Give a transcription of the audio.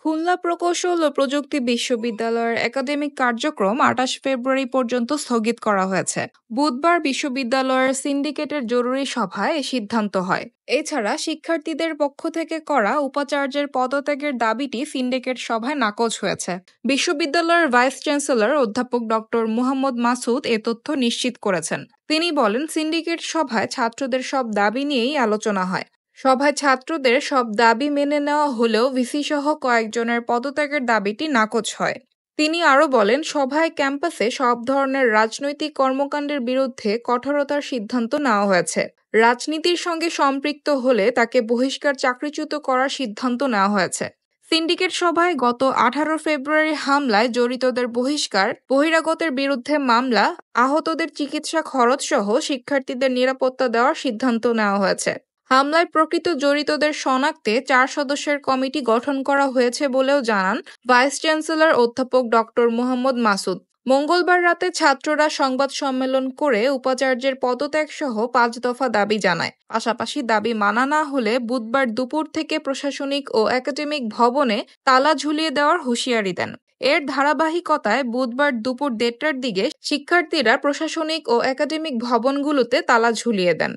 খুলনা প্রকৌশল ও প্রযুক্তি বিশ্ববিদ্যালয়ের একাডেমিক কার্যক্রম ২৮ ফেব্রুয়ারি পর্যন্ত স্থগিত করা হয়েছে। বুধবার বিশ্ববিদ্যালয়ের সিন্ডিকেটের জরুরি সভায় এ সিদ্ধান্ত হয়। এছাড়া শিক্ষার্থীদের পক্ষ থেকে করা উপাচার্যের পদত্যাগের দাবিটি সিন্ডিকেট সভায় নাকচ হয়েছে। বিশ্ববিদ্যালয়ের ভাইস চ্যান্সেলর অধ্যাপক ডক্টর মুহাম্মদ মাসুদ এ তথ্য নিশ্চিত করেছেন। তিনি বলেন, সিন্ডিকেট সভায় ছাত্রদের সব দাবি নিয়েই আলোচনা হয়। সভায় ছাত্রদের সব দাবি মেনে নেওয়া হলেও ভিসিসহ কয়েকজনের পদত্যাগের দাবিটি নাকচ হয়। তিনি আরও বলেন, সভায় ক্যাম্পাসে সব ধরনের রাজনৈতিক কর্মকাণ্ডের বিরুদ্ধে কঠোরতার সিদ্ধান্ত নেওয়া হয়েছে। রাজনীতির সঙ্গে সম্পৃক্ত হলে তাকে বহিষ্কার চাকরিচ্যুত করার সিদ্ধান্ত নেওয়া হয়েছে। সিন্ডিকেট সভায় গত 18 ফেব্রুয়ারি হামলায় জড়িতদের বহিষ্কার, বহিরাগতের বিরুদ্ধে মামলা, আহতদের চিকিৎসা খরচসহ শিক্ষার্থীদের নিরাপত্তা দেওয়ার সিদ্ধান্ত নেওয়া হয়েছে। হামলায় প্রকৃত জড়িতদের শনাক্তে 4 সদস্যের কমিটি গঠন করা হয়েছে বলেও জানান ভাইস চ্যান্সেলর অধ্যাপক ডক্টর মুহাম্মদ মাসুদ। মঙ্গলবার রাতে ছাত্ররা সংবাদ সম্মেলন করে উপাচার্যের পদত্যাগসহ 5 দফা দাবি জানায়। পাশাপাশি দাবি মানা না হলে বুধবার দুপুর থেকে প্রশাসনিক ও একাডেমিক ভবনে তালা ঝুলিয়ে দেওয়ার হুঁশিয়ারি দেন। এর ধারাবাহিকতায় বুধবার দুপুর 1:30টার দিকে শিক্ষার্থীরা প্রশাসনিক ও একাডেমিক ভবনগুলোতে তালা ঝুলিয়ে দেন।